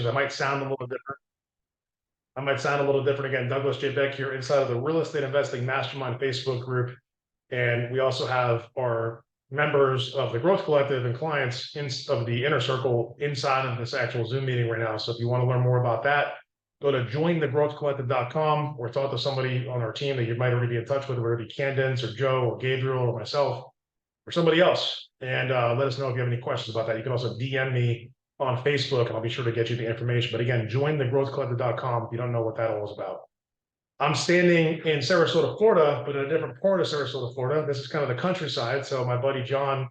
That might sound a little different. I might sound a little different again. Douglas J. Beck here, inside of the Real Estate Investing Mastermind Facebook group. And we also have our members of the Growth Collective and clients of the inner circle inside of this actual Zoom meeting right now. So if you want to learn more about that, go to jointhegrowthcollective.com or talk to somebody on our team that you might already be in touch with, whether it be Candence or Joe or Gabriel or myself or somebody else. And let us know if you have any questions about that. You can also DM me on Facebook and I'll be sure to get you the information. But again, jointhegrowthcollective.com if you don't know what that all is about. I'm standing in Sarasota, Florida, but in a different part of Sarasota, Florida. This is kind of the countryside. So my buddy John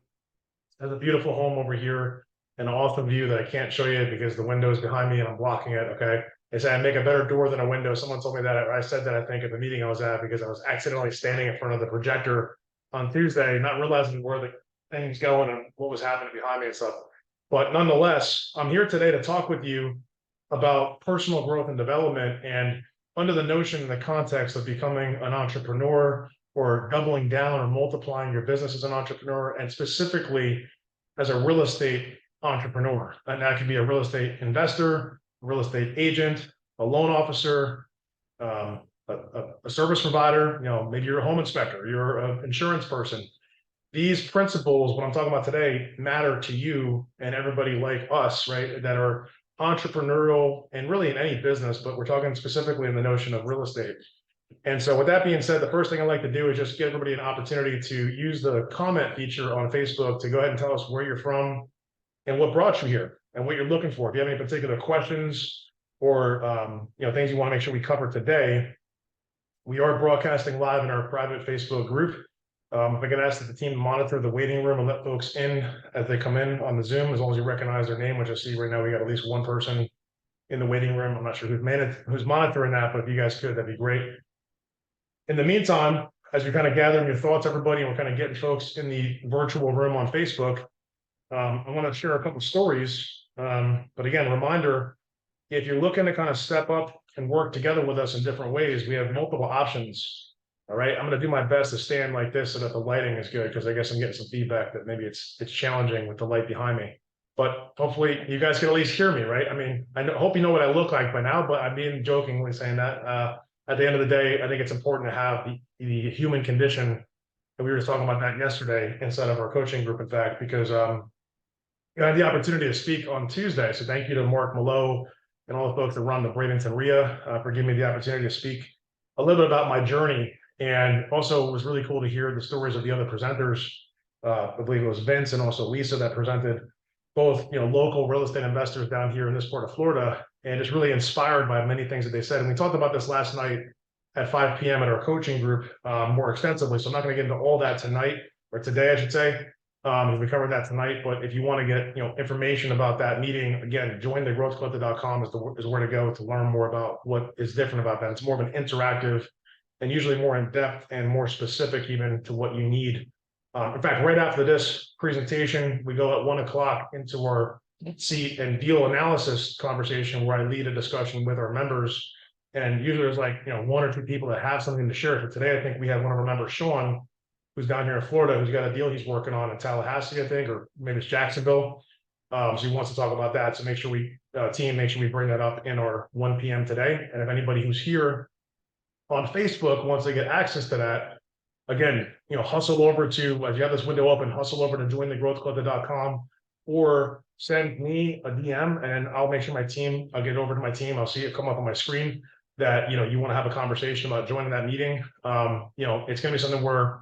has a beautiful home over here, an awesome view that I can't show you because the window is behind me and I'm blocking it. Okay. They say I make a better door than a window. Someone told me that. I said that, I think, at the meeting I was at because I was accidentally standing in front of the projector on Tuesday, not realizing where the thing's going and what was happening behind me and stuff. But nonetheless, I'm here today to talk with you about personal growth and development, and under the notion in the context of becoming an entrepreneur or doubling down or multiplying your business as an entrepreneur, and specifically as a real estate entrepreneur. And that could be a real estate investor, a real estate agent, a loan officer, a service provider, maybe you're a home inspector, you're an insurance person. These principles, what I'm talking about today, matter to you and everybody like us, right, that are entrepreneurial and really in any business, but we're talking specifically in the notion of real estate. And so with that being said, the first thing I'd like to do is just give everybody an opportunity to use the comment feature on Facebook to go ahead and tell us where you're from and what brought you here and what you're looking for. If you have any particular questions or things you want to make sure we cover today, we are broadcasting live in our private Facebook group. If I can ask that the team monitor the waiting room and let folks in as they come in on the Zoom, as long as you recognize their name, which I see right now, we got at least one person in the waiting room. I'm not sure who's monitoring that, but if you guys could, that'd be great. In the meantime, as you're kind of gathering your thoughts, everybody, and we're kind of getting folks in the virtual room on Facebook, I want to share a couple stories. But again, reminder, if you're looking to kind of step up and work together with us in different ways, we have multiple options. All right, I'm going to do my best to stand like this so that the lighting is good, because I guess I'm getting some feedback that maybe it's challenging with the light behind me. But hopefully you guys can at least hear me, right? I mean, hope you know what I look like by now, but I'm being jokingly saying that. At the end of the day, I think it's important to have the human condition, and we were just talking about that yesterday inside of our coaching group, in fact, because I had the opportunity to speak on Tuesday. So thank you to Mark Mallow and all the folks that run the Bradenton RIA for giving me the opportunity to speak a little bit about my journey. And also, it was really cool to hear the stories of the other presenters. I believe it was Vince and also Lisa that presented, both local real estate investors down here in this part of Florida, and just really inspired by many things that they said. And we talked about this last night at 5 p.m. at our coaching group more extensively. So I'm not going to get into all that tonight, or today, I should say. We covered that tonight. But if you want to get information about that meeting, again, jointhegrowthcollective.com is where to go to learn more about what is different about that. It's more of an interactive and usually more in depth and more specific even to what you need. In fact, right after this presentation, we go at 1 o'clock into our seat and deal analysis conversation where I lead a discussion with our members. And usually there's like, 1 or 2 people that have something to share. So today, I think we have one of our members, Sean, who's down here in Florida, who's got a deal he's working on in Tallahassee, I think, or maybe it's Jacksonville. So he wants to talk about that. So make sure we bring that up in our 1 p.m. today. And if anybody who's here on Facebook, once they get access to that, again, hustle over to, as you have this window open, hustle over to jointhegrowthcollective.com or send me a DM and I'll make sure I'll get over to my team. I'll see it come up on my screen that, you want to have a conversation about joining that meeting. It's going to be something where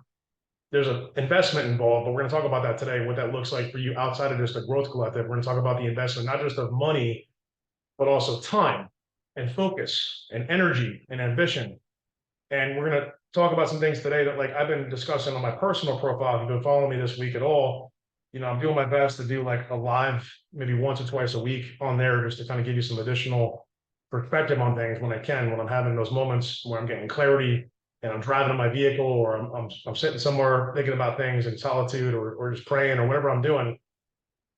there's an investment involved, but we're going to talk about that today, what that looks like for you outside of just the Growth Collective. We're going to talk about the investment, not just of money, but also time and focus and energy and ambition. And we're going to talk about some things today that I've been discussing on my personal profile. If you've been following me this week at all, I'm doing my best to do a live, maybe once or twice a week on there, just to kind of give you some additional perspective on things when I can, when I'm having those moments where I'm getting clarity and I'm driving in my vehicle, or I'm sitting somewhere thinking about things in solitude, or just praying, or whatever I'm doing.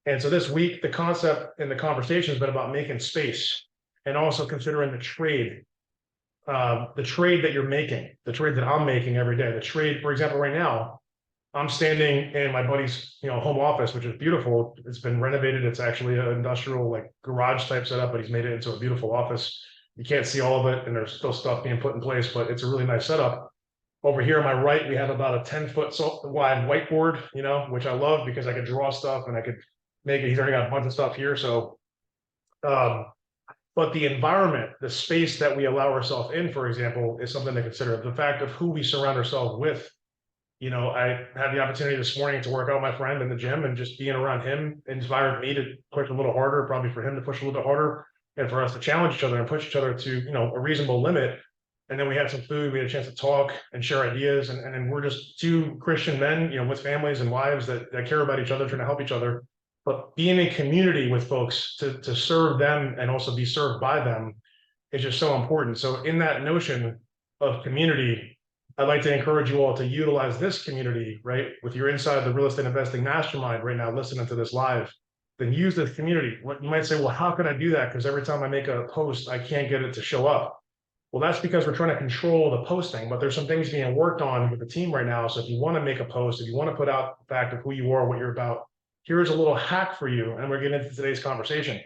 And so this week, the concept and the conversation has been about making space and also considering the trade that you're making, the trade that I'm making every day. The trade, for example, right now, I'm standing in my buddy's, home office, which is beautiful. It's been renovated. It's actually an industrial like garage type setup, but he's made it into a beautiful office. You can't see all of it, and there's still stuff being put in place, but it's a really nice setup. Over here on my right, we have about a 10-foot wide whiteboard, which I love because I could draw stuff and I could make it. He's already got a bunch of stuff here. So, um, but the environment, the space that we allow ourselves in, for example, is something to consider. The fact of who we surround ourselves with. I had the opportunity this morning to work out with my friend in the gym, and just being around him inspired me to push a little harder, probably for him to push a little bit harder, and for us to challenge each other and push each other to, a reasonable limit. And then we had some food, we had a chance to talk and share ideas. And then we're just two Christian men, with families and wives that care about each other, trying to help each other. But being in community with folks to serve them and also be served by them is just so important. So in that notion of community, I'd like to encourage you all to utilize this community, right? With your inside the real estate investing mastermind right now, listening to this live, then use this community. What you might say, well, how can I do that? Because every time I make a post, I can't get it to show up. Well, that's because we're trying to control the posting, but there's some things being worked on with the team right now. So if you want to make a post, if you want to put out the fact of who you are, what you're about, here's a little hack for you. And we're getting into today's conversation.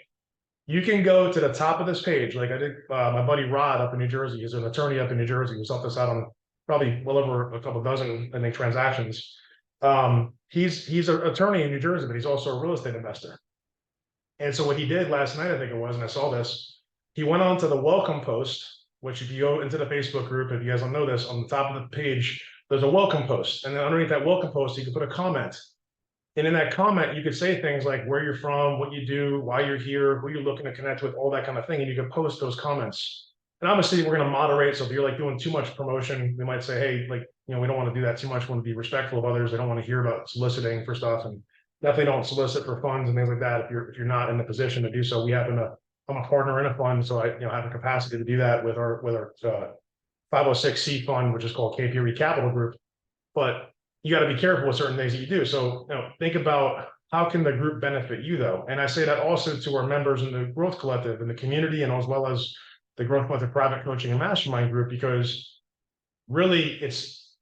You can go to the top of this page, like I did. My buddy Rod up in New Jersey, he's an attorney up in New Jersey who's helped us out on probably well over a couple dozen, I think, transactions. He's an attorney in New Jersey, but he's also a real estate investor. And so what he did last night, I think it was, and I saw this, he went on to the welcome post, which if you go into the Facebook group, if you guys don't know this, on the top of the page, there's a welcome post. And then underneath that welcome post, you can put a comment. And in that comment, you could say things like where you're from, what you do, why you're here, who you're looking to connect with, all that kind of thing. And you can post those comments. And obviously we're going to moderate. So if you're like doing too much promotion, we might say, hey, like, we don't want to do that too much. We want to be respectful of others. They don't want to hear about soliciting for stuff, and definitely don't solicit for funds and things like that. If you're not in the position to do so, I'm a partner in a fund. So I, have a capacity to do that with our 506C fund, which is called KPRE Capital Group. But you got to be careful with certain things that you do. So, think about how can the group benefit you though? And I say that also to our members in the Growth Collective and the community, and as well as the Growth Collective Private Coaching and Mastermind Group, because really it's,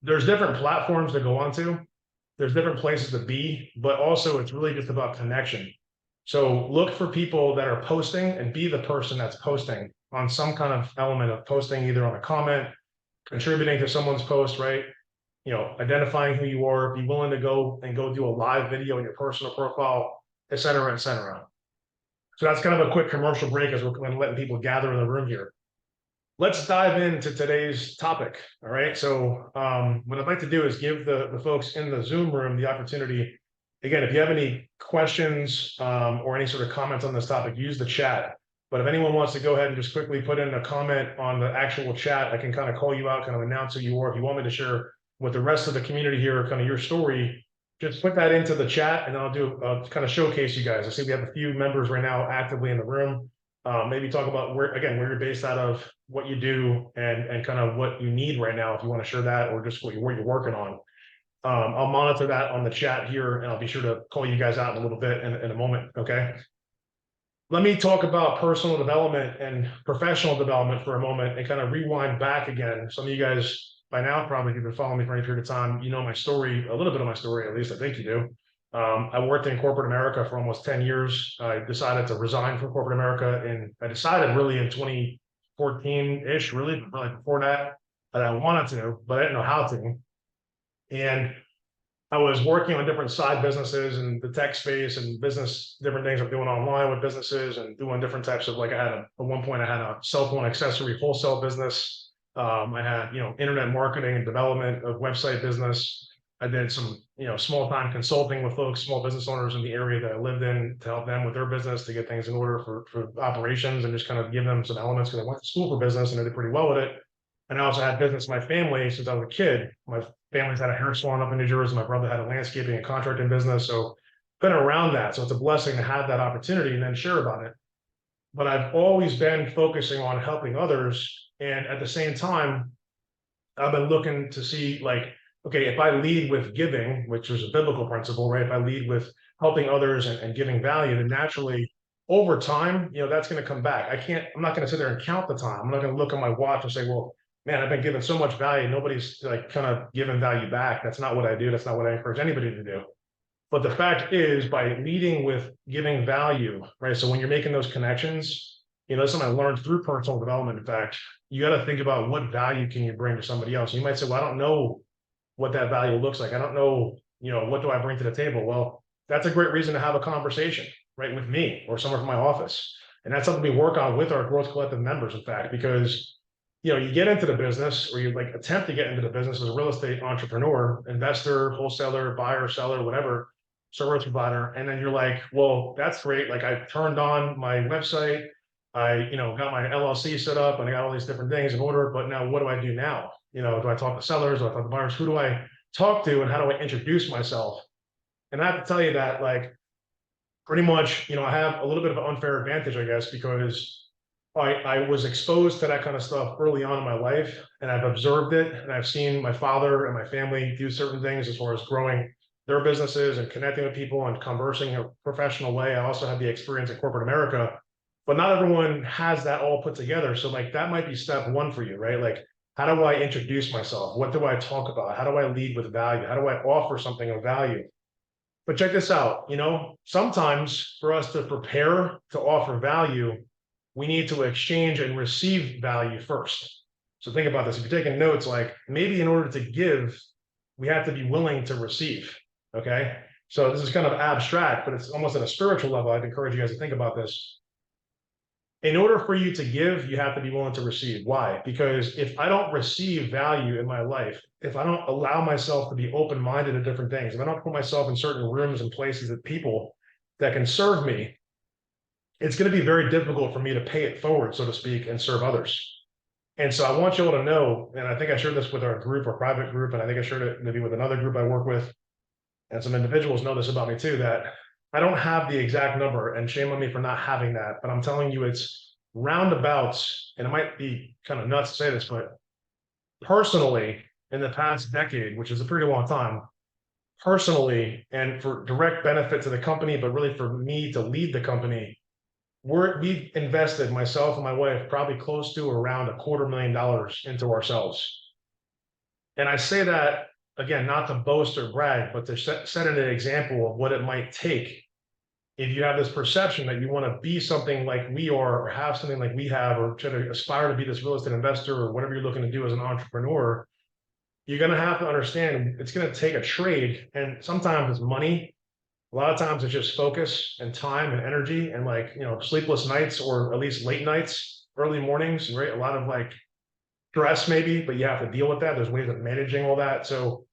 there's different platforms to go onto, there's different places to be, but also it's really just about connection. So look for people that are posting and be the person that's posting on some kind of element of posting, either on a comment, contributing to someone's post, right? Identifying who you are, be willing to go do a live video in your personal profile, et cetera, et cetera. So that's kind of a quick commercial break as we're letting people gather in the room here. Let's dive into today's topic. All right. So what I'd like to do is give the folks in the Zoom room the opportunity. Again, if you have any questions or any sort of comments on this topic, use the chat. But if anyone wants to go ahead and just quickly put in a comment on the actual chat, I can kind of call you out, kind of announce who you are. If you want me to share with the rest of the community here, kind of your story, just put that into the chat, and then I'll kind of showcase you guys. I see we have a few members right now actively in the room. Maybe talk about where you're based out of, what you do, and kind of what you need right now, if you want to share that, or just what you're working on. I'll monitor that on the chat here, and I'll be sure to call you guys out in a little bit in a moment, okay? Let me talk about personal development and professional development for a moment and kind of rewind back again. Some of you guys by now, probably, if you've been following me for any period of time, you know my story, a little bit of my story, at least I think you do. I worked in corporate America for almost 10 years. I decided to resign from corporate America, and I decided really in 2014-ish, really before that I wanted to, but I didn't know how to. And I was working on different side businesses in the tech space and business, different things I'm doing online with businesses, and doing different types of, like, at one point I had a cell phone accessory wholesale business. I had, internet marketing and development of website business. I did some, small time consulting with folks, small business owners in the area that I lived in, to help them with their business, to get things in order for operations, and just kind of give them some elements, because I went to school for business and I did pretty well with it. And I also had business in my family since I was a kid. My family's had a hair salon up in New Jersey. My brother had a landscaping and contracting business. So been around that. So it's a blessing to have that opportunity and then share about it. But I've always been focusing on helping others. And at the same time, I've been looking to see, like, okay, if I lead with giving, which is a biblical principle, right? If I lead with helping others and giving value, then naturally over time, that's going to come back. I'm not going to sit there and count the time. I'm not going to look at my watch and say, well, man, I've been given so much value. Nobody's like kind of giving value back. That's not what I do. That's not what I encourage anybody to do. But the fact is, by leading with giving value, right? So when you're making those connections, that's something I learned through personal development. In fact, you got to think about what value can you bring to somebody else. You might say, well, I don't know what that value looks like. I don't know, what do I bring to the table? Well, that's a great reason to have a conversation, right, with me or someone from my office. And that's something we work on with our Growth Collective members, in fact, because you get into the business, or you like attempt to get into the business as a real estate entrepreneur, investor, wholesaler, buyer, seller, whatever, service provider, and then you're like, well, that's great. Like I turned on my website, I got my LLC set up, and I got all these different things in order. But now, what do I do now? Do I talk to sellers? Do I talk to buyers? Who do I talk to, and how do I introduce myself? And I have to tell you that, like, pretty much, I have a little bit of an unfair advantage, I guess, because I was exposed to that kind of stuff early on in my life, and I've observed it, and I've seen my father and my family do certain things as far as growing their businesses and connecting with people and conversing in a professional way. I also have the experience in corporate America, but not everyone has that all put together. So like that might be step one for you, right? Like, how do I introduce myself? What do I talk about? How do I lead with value? How do I offer something of value? But check this out, sometimes for us to prepare to offer value, we need to exchange and receive value first. So think about this. If you're taking notes, like maybe in order to give, we have to be willing to receive. Okay. So this is kind of abstract, but it's almost at a spiritual level. I'd encourage you guys to think about this. In order for you to give, you have to be willing to receive. Why? Because if I don't receive value in my life, if I don't allow myself to be open-minded to different things, if I don't put myself in certain rooms and places with people that can serve me, it's going to be very difficult for me to pay it forward, so to speak, and serve others. And so I want you all to know, and I think I shared this with our group, our private group, and I think I shared it maybe with another group I work with, and some individuals know this about me too, that I don't have the exact number, and shame on me for not having that, but I'm telling you it's roundabouts, and it might be kind of nuts to say this, but personally, in the past decade, which is a pretty long time, personally, and for direct benefit to the company, but really for me to lead the company, we've invested, myself and my wife, probably close to around $250,000 into ourselves. And I say that, again, not to boast or brag, but to set an example of what it might take if you have this perception that you want to be something like we are, or have something like we have, or try to aspire to be this real estate investor, or whatever you're looking to do as an entrepreneur. You're going to have to understand it's going to take a trade, and sometimes it's money. A lot of times it's just focus and time and energy, and like, sleepless nights, or at least late nights, early mornings, right? A lot of like stress maybe, but you have to deal with that. There's ways of managing all that. So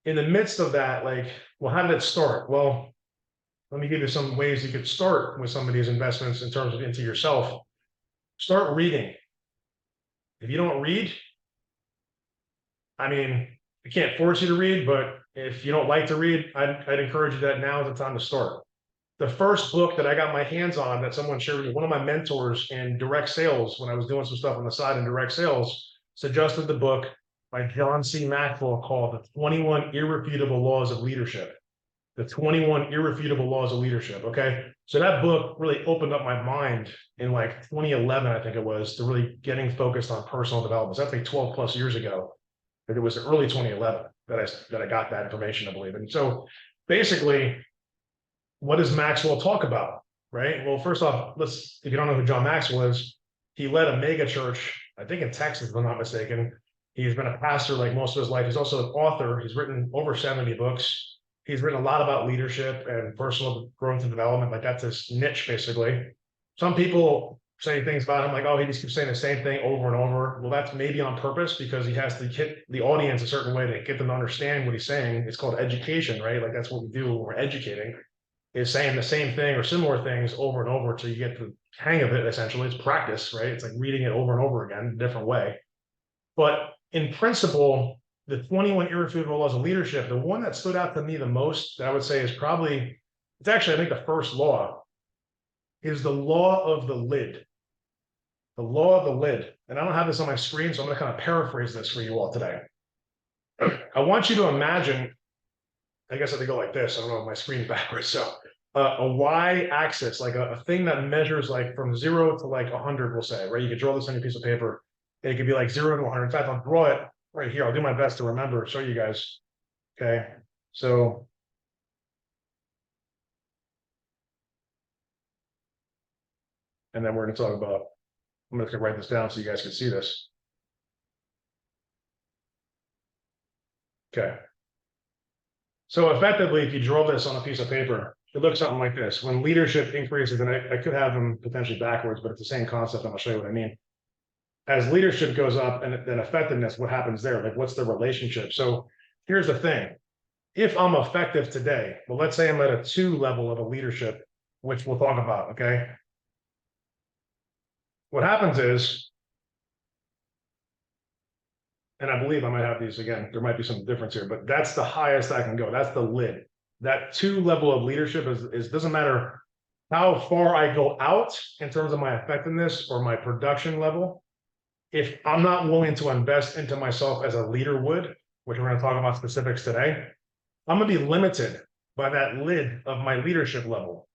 in the midst of that, like, well, how did it start? Well, let me give you some ways you could start with some of these investments in terms of into yourself. Start reading. If you don't read, I mean, I can't force you to read, but if you don't like to read, I'd encourage you that now is the time to start. The first book that I got my hands on that someone shared with me, one of my mentors in direct sales, when I was doing some stuff on the side in direct sales, suggested the book by John C. Maxwell called The 21 Irrefutable Laws of Leadership. The 21 Irrefutable Laws of Leadership. Okay. So that book really opened up my mind in like 2011, I think it was, to really getting focused on personal development. So that's like 12 plus years ago. It was early 2011 that I got that information, I believe. And so basically, what does Maxwell talk about? Right. Well, first off, if you don't know who John Maxwell is, he led a mega church, I think in Texas, if I'm not mistaken. He's been a pastor like most of his life. He's also an author. He's written over 70 books. He's written a lot about leadership and personal growth and development. Like that's his niche, basically. Some people say things about him like, oh, he just keeps saying the same thing over and over. Well, that's maybe on purpose because he has to hit the audience a certain way to get them to understand what he's saying. It's called education, right? Like that's what we do when we're educating, is saying the same thing or similar things over and over until you get the hang of it, essentially. It's practice, right? It's like reading it over and over again, a different way. But in principle, the 21 Irrefutable Laws of Leadership, the one that stood out to me the most, that I would say is probably, it's actually, I think the first law, is the law of the lid. The law of the lid. And I don't have this on my screen, so I'm going to kind of paraphrase this for you all today. I want you to imagine, I guess I have to go like this. I don't know if my screen's backwards. So a y-axis, like a thing that measures like from 0 to like 100, we'll say, right? You could draw this on your piece of paper. It could be like 0 to 100. In fact, I'll draw it right here. I'll do my best to remember, show you guys. Okay, so and then we're going to talk about, I'm just going to write this down so you guys can see this. Okay. So effectively, if you draw this on a piece of paper, it looks something like this. When leadership increases, and I could have them potentially backwards, but it's the same concept, and I'll show you what I mean. As leadership goes up and then effectiveness, what happens there? Like, what's the relationship? So here's the thing. If I'm effective today, well, let's say I'm at a 2 level of a leadership, which we'll talk about, okay? What happens is, and I believe I might have these again, there might be some difference here, but that's the highest I can go. That's the lid. That 2 level of leadership is doesn't matter how far I go out in terms of my effectiveness or my production level. If I'm not willing to invest into myself as a leader would, which we're going to talk about specifics today, I'm going to be limited by that lid of my leadership level.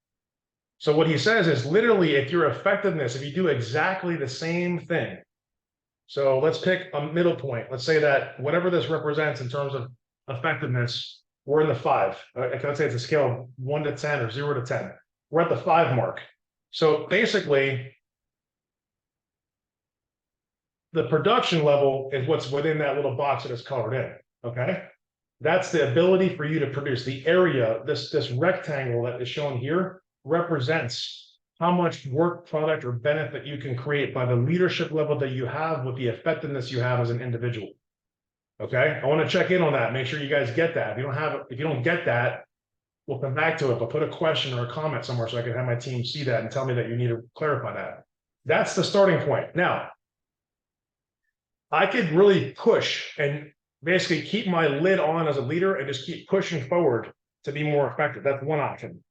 So what he says is literally, if your effectiveness, if you do exactly the same thing, so let's pick a middle point. Let's say that whatever this represents in terms of effectiveness, we're in the 5. I can say it's a scale of 1 to 10 or 0 to 10. We're at the 5 mark. So basically, the production level is what's within that little box that is colored in, okay? That's the ability for you to produce. The area, this rectangle that is shown here represents how much work product or benefit you can create by the leadership level that you have with the effectiveness you have as an individual. Okay, I want to check in on that. Make sure you guys get that. If you don't get that, we'll come back to it, but put a question or a comment somewhere so I can have my team see that and tell me that you need to clarify that. That's the starting point. Now, I could really push and basically keep my lid on as a leader and just keep pushing forward to be more effective. That's one option.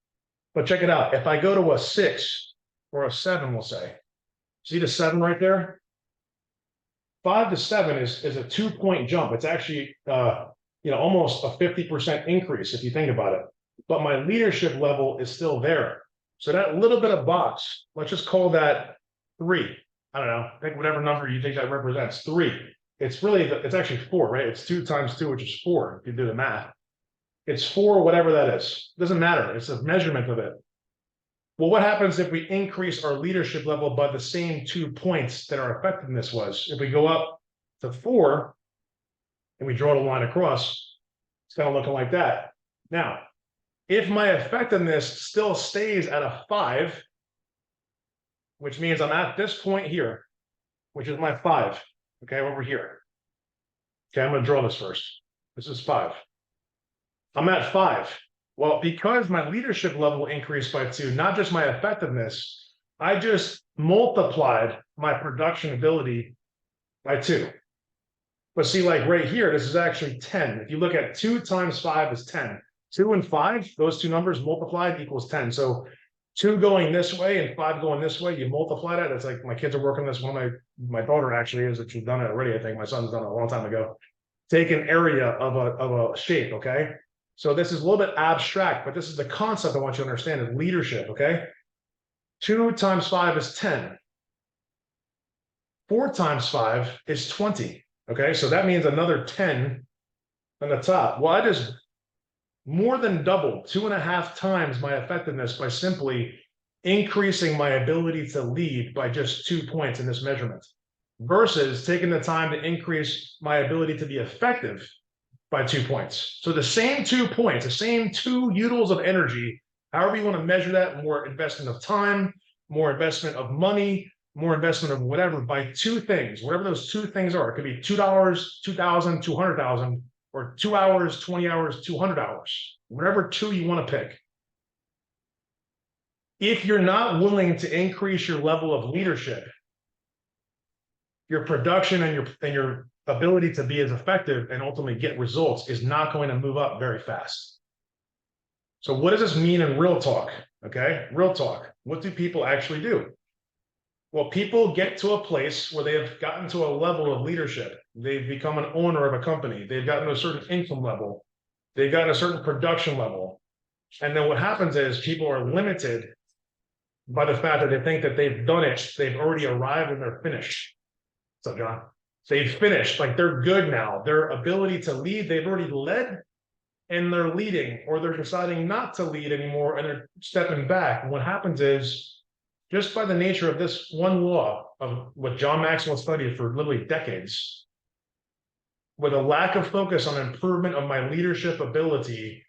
But check it out. If I go to a 6 or a 7, we'll say, see the 7 right there? 5 to 7 is a 2-point jump. It's actually almost a 50% increase if you think about it. But my leadership level is still there. So that little bit of box, let's just call that 3. I don't know, pick whatever number you think that represents. 3. It's actually 4, right? It's 2 times 2, which is 4, if you do the math. It's 4, whatever that is. Doesn't matter. It's a measurement of it. Well, what happens if we increase our leadership level by the same 2 points that our effectiveness was? If we go up to 4 and we draw the line across, it's kind of looking like that. Now, if my effectiveness still stays at a 5, which means I'm at this point here, which is my 5, okay, over here. Okay, I'm going to draw this first. This is 5. I'm at 5. Well, because my leadership level increased by 2, not just my effectiveness, I just multiplied my production ability by 2. But see, like right here, this is actually 10. If you look at 2 times 5 is 10. 2 and 5, those 2 numbers multiplied equals 10. So 2 going this way and 5 going this way, you multiply that. It's like my kids are working this. One of my daughter actually is, that she's done it already. I think my son's done it a long time ago. Take an area of a shape, okay? So this is a little bit abstract, but this is the concept I want you to understand is leadership, okay? 2 times 5 is 10. 4 times 5 is 20, okay? So that means another 10 on the top. Well, I just more than doubled, 2.5 times my effectiveness by simply increasing my ability to lead by just 2 points in this measurement, versus taking the time to increase my ability to be effective by 2 points. So the same 2 points, the same 2 joules of energy, however you want to measure that, more investment of time, more investment of money, more investment of whatever, by 2 things, whatever those 2 things are. It could be $2, 2,000, 200,000, or 2 hours, 20 hours, 200 hours, whatever 2 you want to pick. If you're not willing to increase your level of leadership, your production and your ability to be as effective and ultimately get results is not going to move up very fast. So what does this mean in real talk? Okay, real talk. What do people actually do? Well, people get to a place where they have gotten to a level of leadership. They've become an owner of a company. They've gotten to a certain income level. They've gotten a certain production level. And then what happens is people are limited by the fact that they think that they've done it. They've already arrived and they're finished. What's up, John? They've finished, like they're good now. Their ability to lead, they've already led and they're leading, or they're deciding not to lead anymore and they're stepping back. And what happens is, just by the nature of this one law of what John Maxwell studied for literally decades, with a lack of focus on improvement of my leadership ability,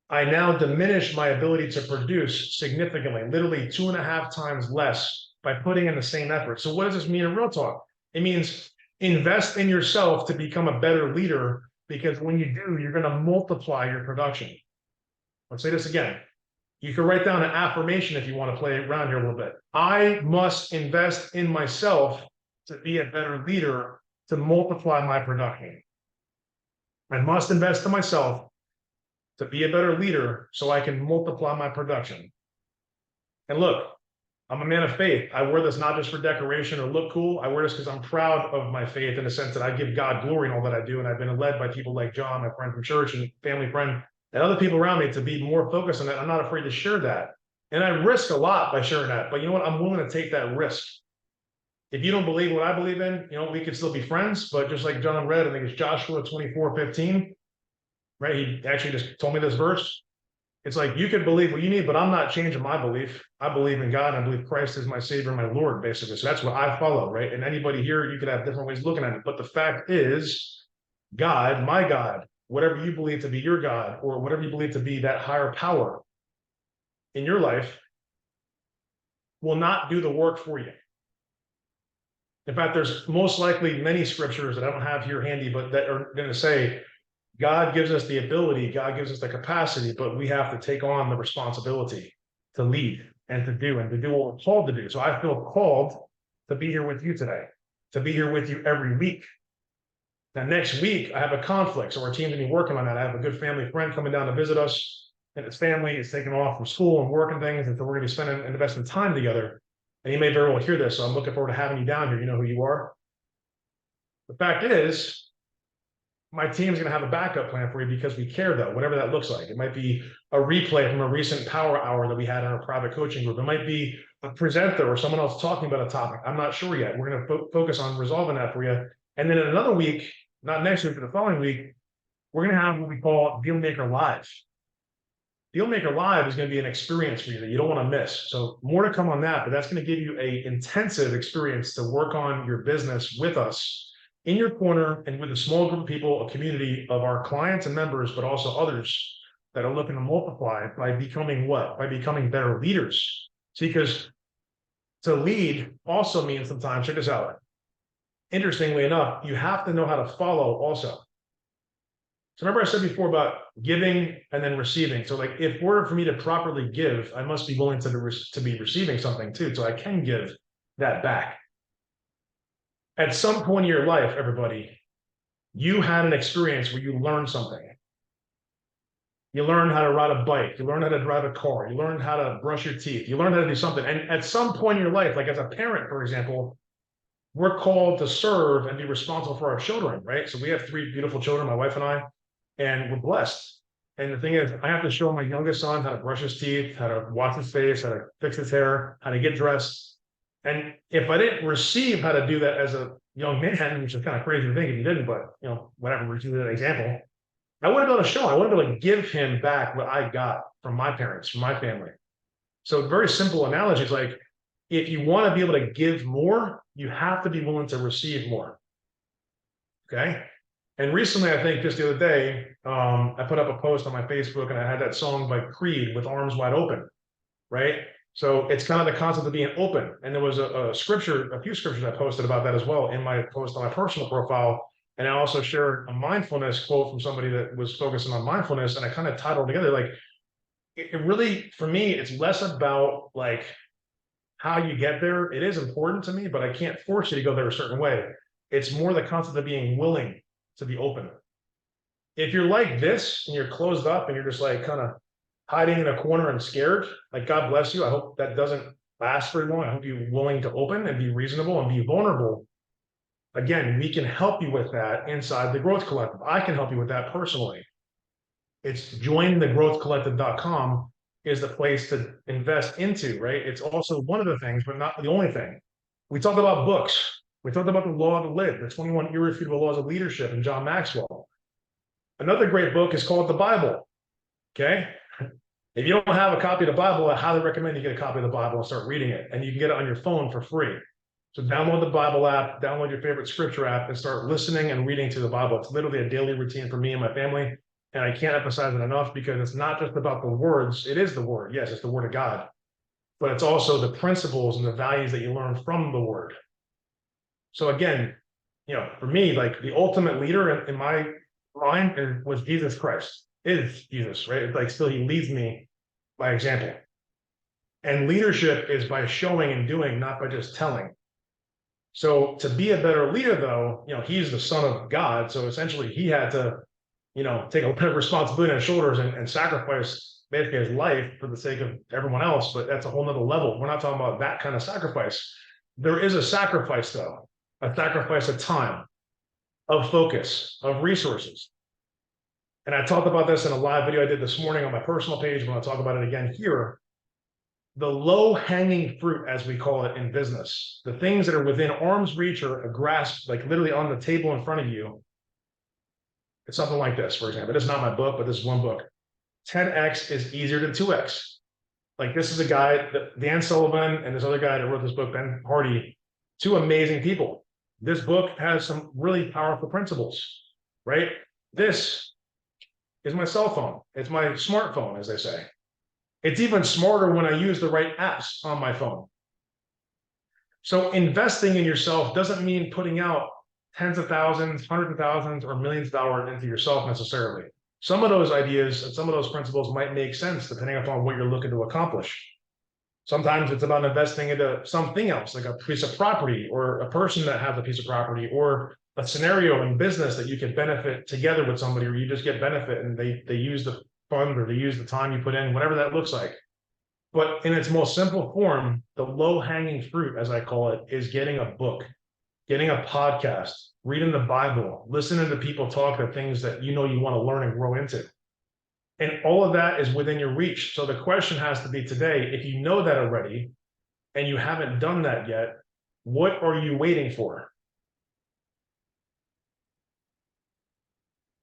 I now diminish my ability to produce significantly, literally 2.5 times less by putting in the same effort. So what does this mean in real talk? It means invest in yourself to become a better leader, because when you do, you're going to multiply your production. Let's say this again. You can write down an affirmation if you want to play around here a little bit. I must invest in myself to be a better leader to multiply my production. I must invest in myself to be a better leader so I can multiply my production. And look, I'm a man of faith. I wear this not just for decoration or look cool. I wear this because I'm proud of my faith, in the sense that I give God glory in all that I do. And I've been led by people like John, my friend from church, and family friend, and other people around me to be more focused on that. I'm not afraid to share that. And I risk a lot by sharing that. But you know what? I'm willing to take that risk. If you don't believe what I believe in, we can still be friends. But just like John read, I think it's Joshua 24:15, right? He actually just told me this verse. It's like, you can believe what you need, but I'm not changing my belief. I believe in God. And I believe Christ is my Savior, my Lord, basically. So that's what I follow, right? And anybody here, you could have different ways of looking at it. But the fact is, God, my God, whatever you believe to be your God, or whatever you believe to be that higher power in your life, will not do the work for you. In fact, there's most likely many scriptures that I don't have here handy, but that are going to say, God gives us the ability, God gives us the capacity, but we have to take on the responsibility to lead and to do what we're called to do. So I feel called to be here with you today, to be here with you every week. Now, next week, I have a conflict, so our team's gonna be working on that. I have a good family friend coming down to visit us, and his family is taking off from school and work and things, and so we're gonna be spending and investing time together. And you may very well hear this, so I'm looking forward to having you down here. You know who you are. The fact is, my team's going to have a backup plan for you, because we care, though, whatever that looks like. It might be a replay from a recent power hour that we had in our private coaching group. It might be a presenter or someone else talking about a topic. I'm not sure yet. We're going to focus on resolving that for you. And then in another week, not next week, but the following week, we're going to have what we call Dealmaker Live. Dealmaker Live is going to be an experience for you that you don't want to miss. So more to come on that, but that's going to give you an intensive experience to work on your business with us, in your corner, and with a small group of people, a community of our clients and members, but also others that are looking to multiply by becoming what? By becoming better leaders. See, because to lead also means sometimes, check this out. Interestingly enough, you have to know how to follow also. So remember I said before about giving and then receiving. So like, if order for me to properly give, I must be willing to be receiving something too, so I can give that back. At some point in your life, everybody, you had an experience where you learned something. You learned how to ride a bike. You learned how to drive a car. You learned how to brush your teeth. You learned how to do something. And at some point in your life, like as a parent, for example, we're called to serve and be responsible for our children, right? So we have 3 beautiful children, my wife and I, and we're blessed. And the thing is, I have to show my youngest son how to brush his teeth, how to wash his face, how to fix his hair, how to get dressed. And if I didn't receive how to do that as a young man, which is kind of crazy to think if you didn't, but whatever, we're using that example, I wouldn't be able to show him. I wouldn't be able to give him back what I got from my parents, from my family. So very simple analogy is like, if you want to be able to give more, you have to be willing to receive more. Okay. And recently, I think just the other day, I put up a post on my Facebook, and I had that song by Creed, With Arms Wide Open, right? So it's kind of the concept of being open. And there was a few scriptures I posted about that as well in my post on my personal profile. And I also shared a mindfulness quote from somebody that was focusing on mindfulness. And I kind of tied it all together. Like, it really, for me, it's less about like how you get there. It is important to me, but I can't force you to go there a certain way. It's more the concept of being willing to be open. If you're like this and you're closed up and you're just like kind of hiding in a corner and scared, like, God bless you. I hope that doesn't last very long. I hope you're willing to open and be reasonable and be vulnerable. Again, we can help you with that inside the Growth Collective. I can help you with that personally. It's jointhegrowthcollective.com is the place to invest into, right? It's also one of the things, but not the only thing. We talk about books. We talked about the law of the lid, the 21 irrefutable laws of leadership in John Maxwell. Another great book is called the Bible. Okay. If you don't have a copy of the Bible, I highly recommend you get a copy of the Bible and start reading it. And you can get it on your phone for free. So download the Bible app, download your favorite scripture app, and start listening and reading to the Bible. It's literally a daily routine for me and my family. And I can't emphasize it enough because it's not just about the words. It is the word. Yes, it's the word of God. But it's also the principles and the values that you learn from the word. So again, for me, like the ultimate leader in my mind was Jesus Christ, is Jesus, right? It's like still he leads me by example. And leadership is by showing and doing, not by just telling. So to be a better leader, though, he's the son of God. So essentially he had to, take a bit of responsibility on his shoulders and sacrifice basically his life for the sake of everyone else. But that's a whole nother level. We're not talking about that kind of sacrifice. There is a sacrifice, though, a sacrifice of time, of focus, of resources. And I talked about this in a live video I did this morning on my personal page. I'm going to talk about it again here. The low-hanging fruit, as we call it in business, the things that are within arm's reach or a grasp, like literally on the table in front of you. It's something like this, for example. This is not my book, but this is one book. 10x is easier than 2x. Like this is a guy, Dan Sullivan, and this other guy that wrote this book, Ben Hardy, two amazing people. This book has some really powerful principles, right? This is my cell phone. It's my smartphone, as they say. It's even smarter when I use the right apps on my phone. So investing in yourself doesn't mean putting out tens of thousands, hundreds of thousands, or millions of dollars into yourself necessarily. Some of those ideas and some of those principles might make sense depending upon what you're looking to accomplish. Sometimes it's about investing into something else, like a piece of property or a person that has a piece of property or a scenario in business that you can benefit together with somebody, or you just get benefit and they use the fund or they use the time you put in, whatever that looks like. But in its most simple form, the low-hanging fruit, as I call it, is getting a book, getting a podcast, reading the Bible, listening to people talk the things that you want to learn and grow into. And all of that is within your reach. So the question has to be today, if you know that already and you haven't done that yet, what are you waiting for?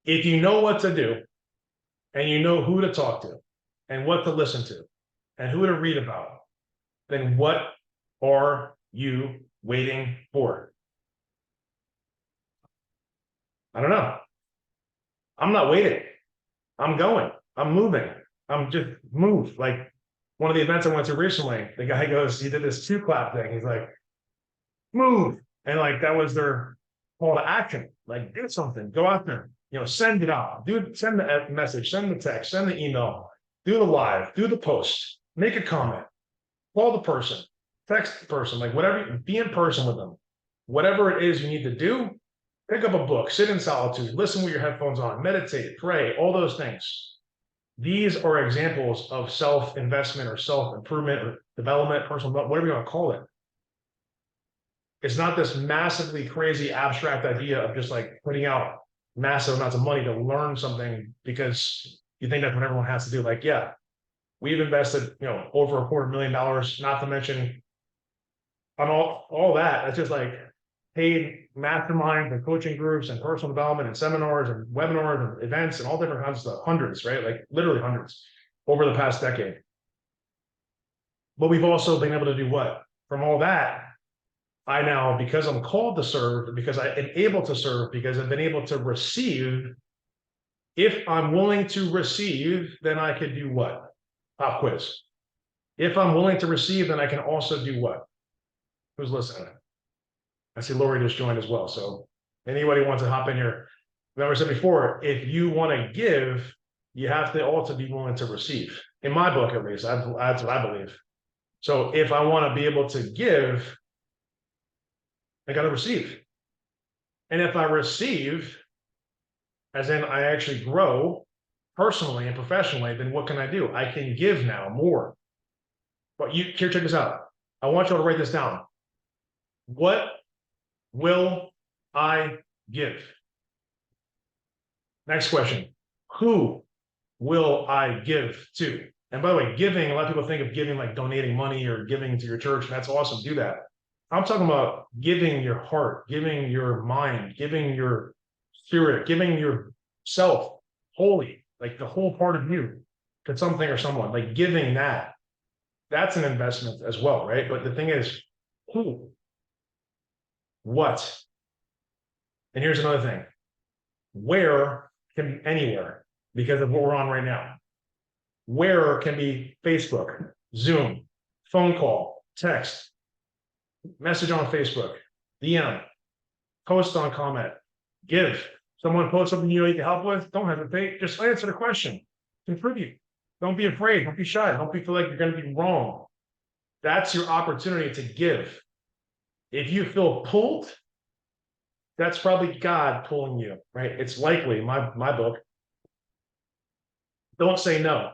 If you know what to do and you know who to talk to and what to listen to and who to read about, then what are you waiting for? I don't know. I'm not waiting. I'm going. I'm moving. I'm just moved. Like one of the events I went to recently, the guy goes, he did this 2-clap thing. He's like, move. And like, that was their call to action. Like, do something, go out there, send it out, send the message, send the text, send the email, do the live, do the post, make a comment, call the person, text the person, like whatever, be in person with them. Whatever it is you need to do, pick up a book, sit in solitude, listen with your headphones on, meditate, pray, all those things. These are examples of self-investment or self-improvement or development, personal development, whatever you want to call it. It's not this massively crazy abstract idea of just like putting out massive amounts of money to learn something because you think that's what everyone has to do. Like, yeah, we've invested, over $250,000, not to mention on all that. It's just like paid masterminds and coaching groups and personal development and seminars and webinars and events and all different kinds of stuff, hundreds, right? Like literally hundreds over the past decade. But we've also been able to do what? From all that, I now, because I'm called to serve, because I am able to serve, because I've been able to receive, if I'm willing to receive, then I could do what? Pop quiz. If I'm willing to receive, then I can also do what? Who's listening? I see Lori just joined as well. So anybody wants to hop in here. Remember I said before, if you want to give, you have to also be willing to receive. In my book, at least, that's what I believe. So if I want to be able to give, I got to receive. And if I receive, as in I actually grow personally and professionally, then what can I do? I can give now more. But here, check this out. I want you all to write this down. What will I give? Next question. Who will I give to? And by the way, giving, a lot of people think of giving like donating money or giving to your church. And that's awesome. Do that. I'm talking about giving your heart, giving your mind, giving your spirit, giving yourself wholly, like the whole part of you to something or someone, like giving that. That's an investment as well, right? But the thing is, who, what? And here's another thing. Where can be anywhere because of what we're on right now. Where can be Facebook, Zoom, phone call, text, message on Facebook, DM, post on comment, give. Someone posts something you need help with, don't hesitate. Just answer the question. Contribute. Don't be afraid. Don't be shy. Don't feel like you're going to be wrong. That's your opportunity to give. If you feel pulled, that's probably God pulling you, right? It's likely, my book. Don't say no.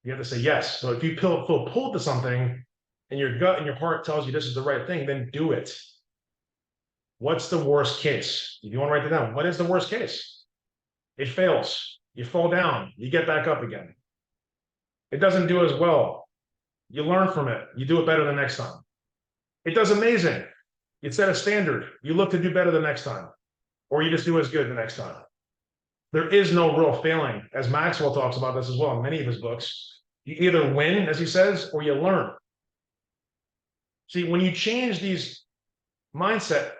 You have to say yes. So if you feel pulled to something and your gut and your heart tells you this is the right thing, then do it. What's the worst case? If you want to write it down, what is the worst case? It fails. You fall down. You get back up again. It doesn't do as well. You learn from it. You do it better the next time. It does amazing. You set a standard. You look to do better the next time. Or you just do as good the next time. There is no real failing, as Maxwell talks about this as well in many of his books. You either win, as he says, or you learn. See, when you change these mindset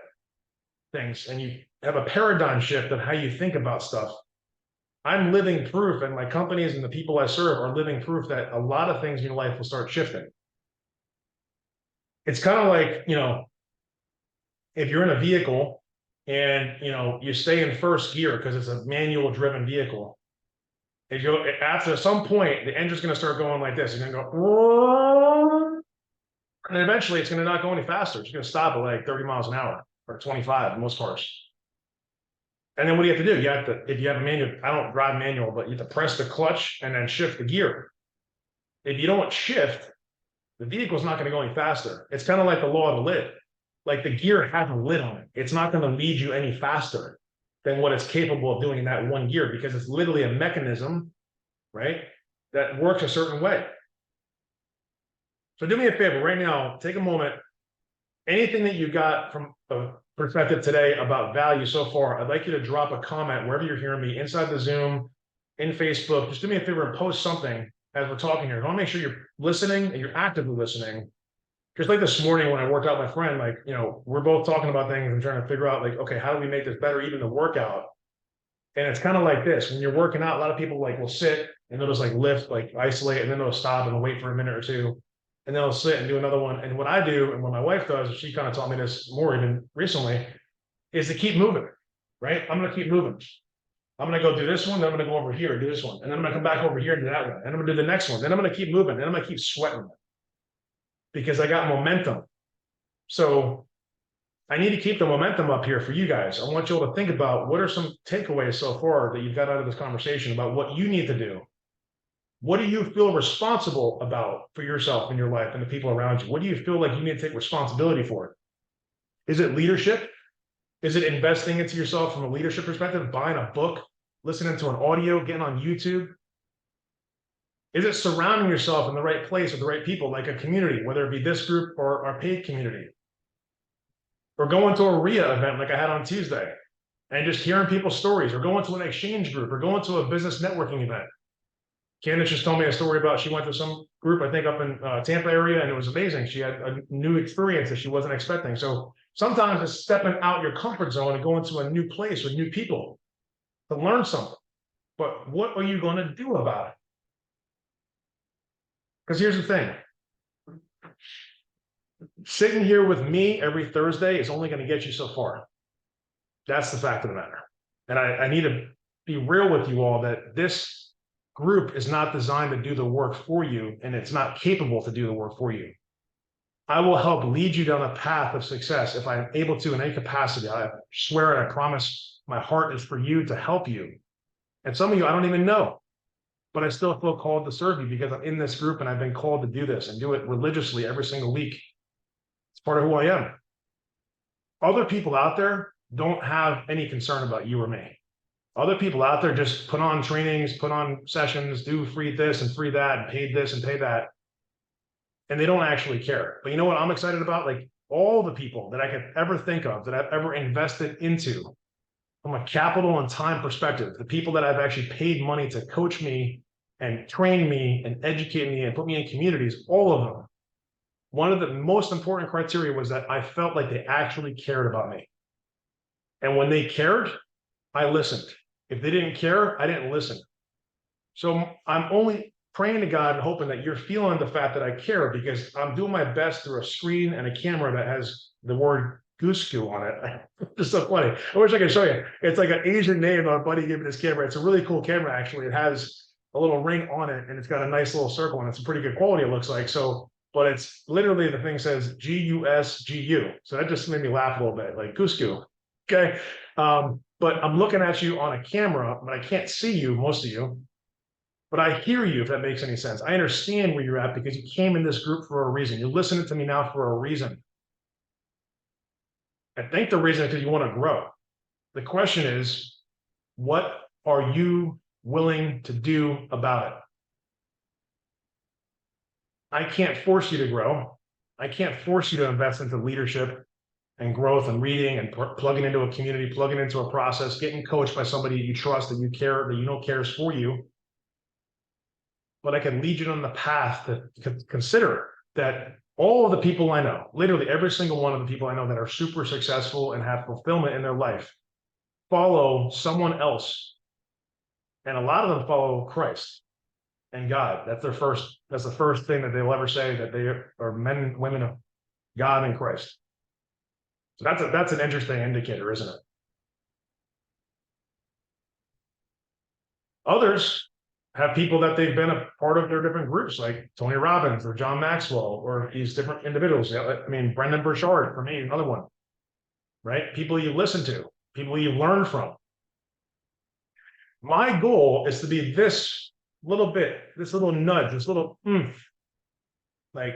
things and you have a paradigm shift of how you think about stuff, I'm living proof, and my companies and the people I serve are living proof that a lot of things in your life will start shifting. It's kind of like, if you're in a vehicle and you stay in first gear because it's a manual driven vehicle, and after some point the engine's going to start going like this. It's going to go, and eventually it's going to not go any faster. It's going to stop at like 30 miles an hour or 25 in most cars. And then what do you have to do? You have to, if you have a manual, I don't drive manual, but you have to press the clutch and then shift the gear. If you don't shift, the vehicle's not going to go any faster. It's kind of like the law of the lid. Like the gear has a lid on it. It's not going to lead you any faster than what it's capable of doing in that one gear, because it's literally a mechanism, right, that works a certain way. So do me a favor right now, take a moment. Anything that you got from a perspective today about value so far, I'd like you to drop a comment wherever you're hearing me, inside the Zoom, in Facebook. Just do me a favor and post something as we're talking here. I want to make sure you're listening and you're actively listening. Just like this morning when I worked out with my friend, like, we're both talking about things and trying to figure out, like, okay, how do we make this better, even the workout? And it's kind of like this. When you're working out, a lot of people will sit and they'll just lift, isolate, and then they'll stop and wait for a minute or two. And then they'll sit and do another one. And what I do, and what my wife does, she kind of taught me this more even recently, is to keep moving, right? I'm going to keep moving. I'm going to go do this one, then I'm going to go over here and do this one. And then I'm going to come back over here and do that one. And I'm going to do the next one. Then I'm going to keep moving. Then I'm going to keep sweating because I got momentum. So I need to keep the momentum up here for you guys. I want you all to think about what are some takeaways so far that you've got out of this conversation about what you need to do. What do you feel responsible about for yourself and your life and the people around you? What do you feel like you need to take responsibility for? Is it leadership? Is it investing into yourself from a leadership perspective, buying a book, listening to an audio, getting on YouTube? Is it surrounding yourself in the right place with the right people, like a community, whether it be this group or our paid community? Or going to a RIA event like I had on Tuesday and just hearing people's stories, or going to an exchange group, or going to a business networking event. Candace just told me a story about she went to some group, I think up in Tampa area, and it was amazing. She had a new experience that she wasn't expecting. So sometimes it's stepping out your comfort zone and going to a new place with new people to learn something. But what are you going to do about it? Because here's the thing. Sitting here with me every Thursday is only going to get you so far. That's the fact of the matter. And I need to be real with you all that this group is not designed to do the work for you, and it's not capable to do the work for you. I will help lead you down a path of success if I'm able to in any capacity. I swear and I promise my heart is for you, to help you. And some of you I don't even know, but I still feel called to serve you because I'm in this group and I've been called to do this and do it religiously every single week. It's part of who I am. Other people out there don't have any concern about you or me. Other people out there just put on trainings, put on sessions, do free this and free that, and paid this and pay that. And they don't actually care. But you know what I'm excited about? Like, all the people that I could ever think of that I've ever invested into from a capital and time perspective, the people that I've actually paid money to coach me and train me and educate me and put me in communities, all of them. One of the most important criteria was that I felt like they actually cared about me. And when they cared, I listened. If they didn't care, I didn't listen. So I'm only praying to God and hoping that you're feeling the fact that I care, because I'm doing my best through a screen and a camera that has the word goose goo on it. It's so funny. I wish I could show you. It's like an Asian name. My buddy gave me this camera. It's a really cool camera, actually. It has a little ring on it, and it's got a nice little circle, and it's a pretty good quality, it looks like. So, but it's literally, the thing says GUSGU. So that just made me laugh a little bit, like goose goo. Okay. But I'm looking at you on a camera, but I can't see you, most of you. But I hear you, if that makes any sense. I understand where you're at because you came in this group for a reason. You're listening to me now for a reason. I think the reason is because you want to grow. The question is, what are you willing to do about it? I can't force you to grow. I can't force you to invest into leadership and growth and reading and plugging into a community, plugging into a process, getting coached by somebody you trust, that you care, that you know cares for you. But I can lead you on the path to consider that all of the people I know, literally every single one of the people I know that are super successful and have fulfillment in their life, follow someone else. And a lot of them follow Christ and God. That's the first thing that they'll ever say, that they are men and women of God and Christ. So that's an interesting indicator, isn't it? Others have people that they've been a part of their different groups, like Tony Robbins or John Maxwell, or these different individuals. I mean, Brendan Burchard, for me, another one, right? People you listen to, people you learn from. My goal is to be this little bit, this little nudge, this little oomph. Like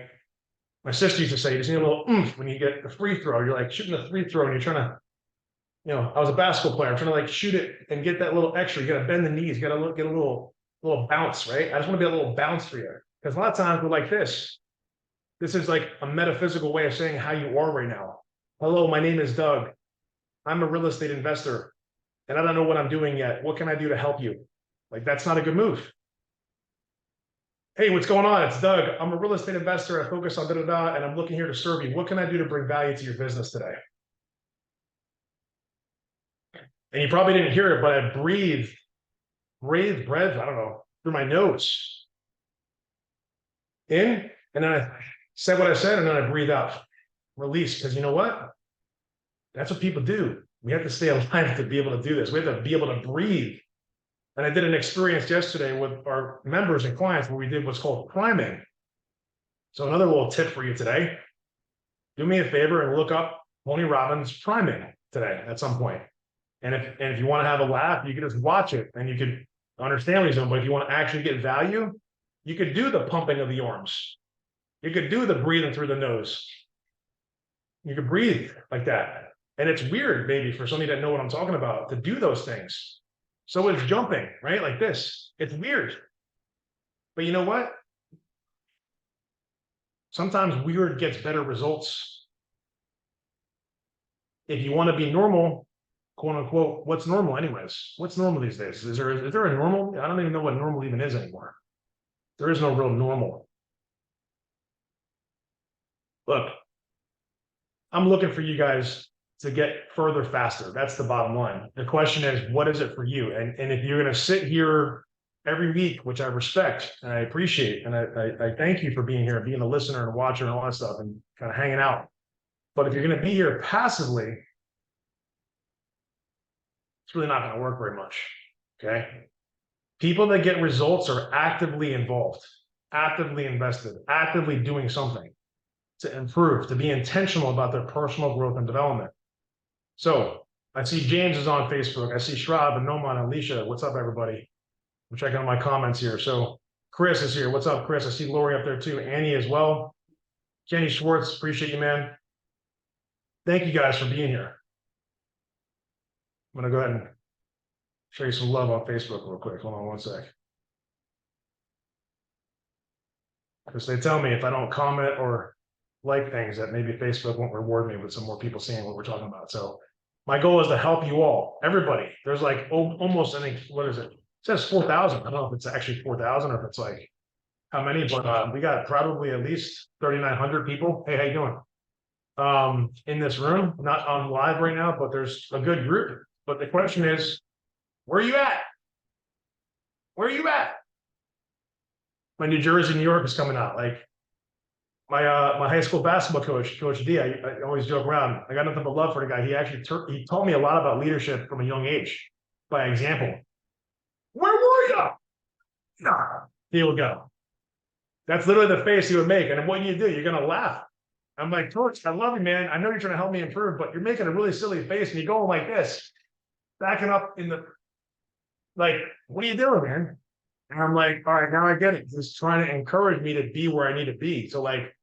my sister used to say, you just need a little oomph when you get the free throw. You're like shooting the free throw and you're trying to, I was a basketball player. I'm trying to like shoot it and get that little extra. You got to bend the knees. You got to get a little bounce, right? I just want to be a little bounce for you. Because a lot of times we're like this. This is like a metaphysical way of saying how you are right now. Hello, my name is Doug. I'm a real estate investor, and I don't know what I'm doing yet. What can I do to help you? Like, that's not a good move. Hey, what's going on? It's Doug. I'm a real estate investor. I focus on da-da-da, and I'm looking here to serve you. What can I do to bring value to your business today? And you probably didn't hear it, but I breathed breath, I don't know, through my nose. In, and then I said what I said, and then I breathe out. Release, because you know what? That's what people do. We have to stay alive to be able to do this. We have to be able to breathe. And I did an experience yesterday with our members and clients where we did what's called priming. So another little tip for you today. Do me a favor and look up Tony Robbins priming today at some point. And if you want to have a laugh, you can just watch it and you can understand what he's doing. But if you want to actually get value, you could do the pumping of the arms. You could do the breathing through the nose. You could breathe like that. And it's weird, maybe, for somebody that know what I'm talking about, to do those things. So it's jumping, right? Like this. It's weird. But you know what? Sometimes weird gets better results. If you want to be normal, quote unquote, what's normal anyways? What's normal these days? Is there a normal? I don't even know what normal even is anymore. There is no real normal. Look, I'm looking for you guys to get further faster. That's the bottom line. The question is, what is it for you? And if you're going to sit here every week, which I respect and I appreciate, and I thank you for being here, being a listener and a watcher and all that stuff, and kind of hanging out. But if you're going to be here passively, it's really not going to work very much. Okay. People that get results are actively involved, actively invested, actively doing something to improve, to be intentional about their personal growth and development. So I see James is on Facebook. I see Shrab and Noman and Alicia. What's up, everybody? I'm checking out my comments here. So Chris is here. What's up, Chris? I see Lori up there too. Annie as well. Jenny Schwartz, appreciate you, man. Thank you guys for being here. I'm going to go ahead and show you some love on Facebook real quick. Hold on one sec. Because they tell me if I don't comment or like things that maybe Facebook won't reward me with some more people seeing what we're talking about. So my goal is to help you all, everybody. There's like almost, I think, what is it? It says 4,000. I don't know if it's actually 4,000 or if it's like how many, but we got probably at least 3,900 people. Hey, how you doing? In this room, not on live right now, but there's a good group. But the question is, where are you at? Where are you at? My New Jersey, New York is coming out. Like my high school basketball coach, Coach D. I always joke around. I got nothing but love for the guy. He actually he taught me a lot about leadership from a young age by example. Where were you? Nah, here we go. That's literally the face he would make. And what do? You're gonna laugh. I'm like, Coach, I love you, man. I know you're trying to help me improve, but you're making a really silly face and you're going like this, backing up in the like, what are you doing, man? And I'm like, all right, now I get it. He's trying to encourage me to be where I need to be. So like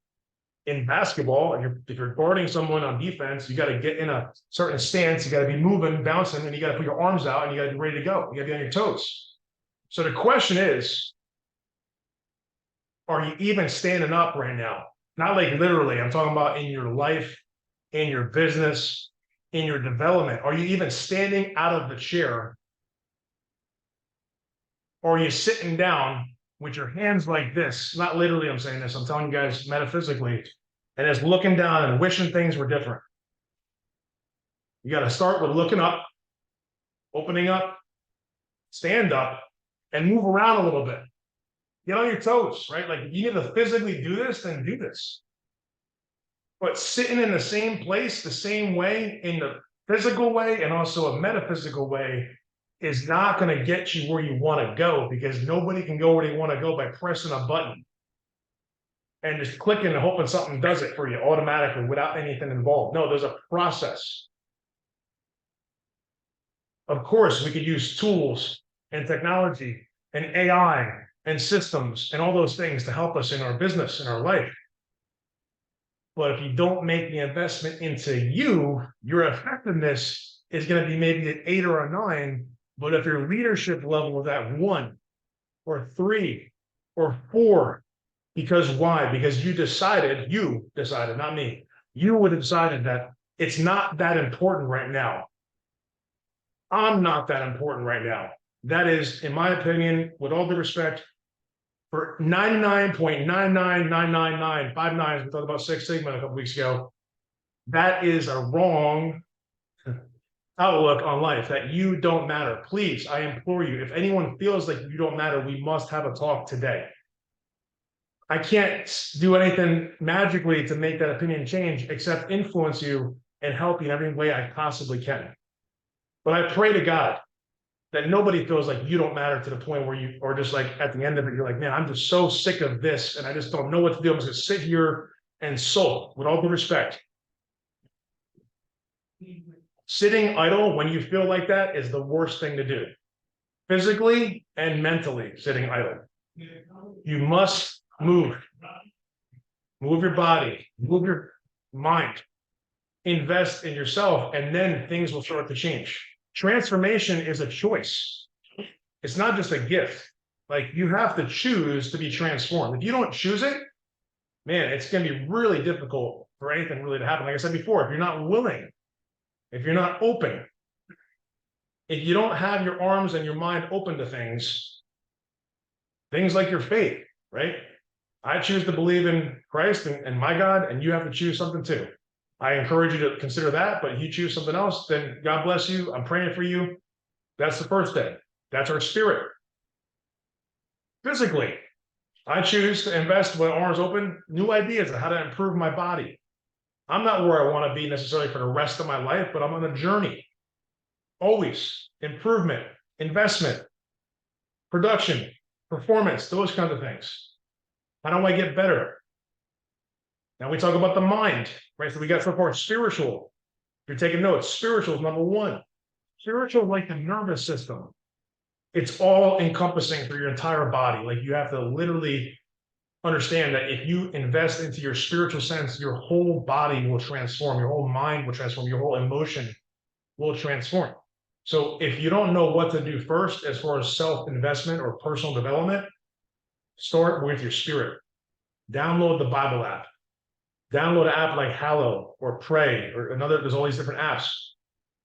in basketball, if you're guarding someone on defense, you got to get in a certain stance, you got to be moving, bouncing, and you got to put your arms out and you got to be ready to go. You got to be on your toes. So the question is, are you even standing up right now? Not like literally, I'm talking about in your life, in your business, in your development. Are you even standing out of the chair? Or are you sitting down with your hands like this? Not literally, I'm saying this, I'm telling you guys metaphysically, and it's looking down and wishing things were different. You got to start with looking up, opening up, stand up, and move around a little bit. Get on your toes, right? Like if you need to physically do this, then do this. But sitting in the same place, the same way, in the physical way and also a metaphysical way, is not going to get you where you want to go, because nobody can go where they want to go by pressing a button and just clicking and hoping something does it for you automatically without anything involved. No, there's a process. Of course, we could use tools and technology and AI and systems and all those things to help us in our business, in our life. But if you don't make the investment into you, your effectiveness is going to be maybe an 8 or a 9. But if your leadership level is at 1 or 3 or 4, because why? Because you decided, not me, you would have decided that it's not that important right now. I'm not that important right now. That is, in my opinion, with all due respect, for 99.99999, we talked about Six Sigma a couple weeks ago, that is a wrong outlook on life, that you don't matter. Please, I implore you, if anyone feels like you don't matter, we must have a talk today. I can't do anything magically to make that opinion change except influence you and help you in every way I possibly can. But I pray to God that nobody feels like you don't matter to the point where you, or just like at the end of it, you're like, man, I'm just so sick of this and I just don't know what to do. I'm just gonna sit here and sulk. With all due respect, sitting idle when you feel like that is the worst thing to do, physically and mentally. Sitting idle, you must move your body, move your mind, invest in yourself, and then things will start to change. Transformation is a choice. It's not just a gift. Like you have to choose to be transformed. If you don't choose it, man, it's going to be really difficult for anything really to happen. Like I said before, if you're not willing, if you're not open, if you don't have your arms and your mind open to things like your faith, right? I choose to believe in Christ and my God, and you have to choose something too. I encourage you to consider that, but if you choose something else, then God bless you. I'm praying for you. That's the first thing. That's our spirit. Physically, I choose to invest with arms open, new ideas on how to improve my body. I'm not where I want to be necessarily for the rest of my life, but I'm on a journey. Always improvement, investment, production, performance, those kinds of things. How do I get better? Now we talk about the mind, right? So we got so far spiritual. If you're taking notes, spiritual is number 1. Spiritual is like the nervous system. It's all encompassing for your entire body. Like you have to literally understand that if you invest into your spiritual sense, your whole body will transform, your whole mind will transform, your whole emotion will transform. So if you don't know what to do first as far as self-investment or personal development, start with your spirit. Download the Bible app. Download an app like Hallow or Pray or another. There's all these different apps.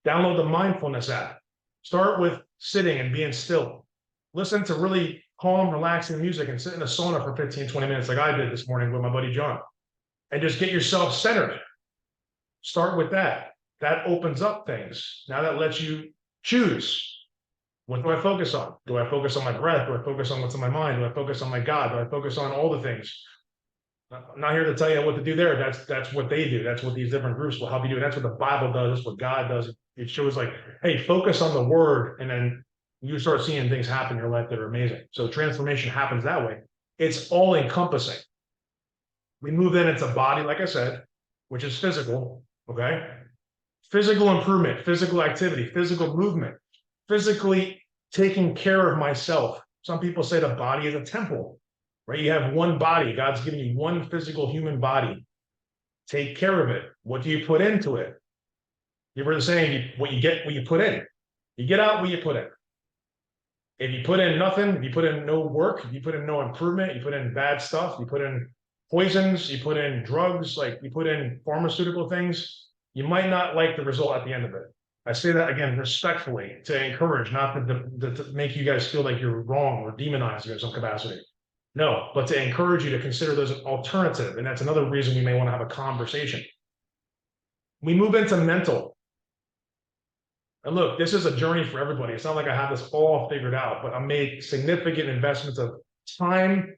Download the mindfulness app. Start with sitting and being still. Listen to really calm, relaxing music and sit in a sauna for 15, 20 minutes like I did this morning with my buddy John. And just get yourself centered. Start with that. That opens up things. Now that lets you choose. What do I focus on? Do I focus on my breath? Do I focus on what's in my mind? Do I focus on my God? Do I focus on all the things? I'm not here to tell you what to do there. That's what they do. That's what these different groups will help you do. That's what the Bible does. That's what God does. It shows like, hey, focus on the word, and then you start seeing things happen in your life that are amazing. So transformation happens that way. It's all encompassing. We move then into body, like I said, which is physical, okay? Physical improvement, physical activity, physical movement, physically taking care of myself. Some people say the body is a temple. Right? You have one body. God's given you one physical human body. Take care of it. What do you put into it? You ever the saying, what you get, what you put in. You get out what you put in. If you put in nothing, if you put in no work, if you put in no improvement, you put in bad stuff, you put in poisons, you put in drugs, like you put in pharmaceutical things, you might not like the result at the end of it. I say that again respectfully to encourage, not to make you guys feel like you're wrong or demonized in some capacity. No, but to encourage you to consider those an alternative. And that's another reason we may want to have a conversation. We move into mental. And look, this is a journey for everybody. It's not like I have this all figured out, but I made significant investments of time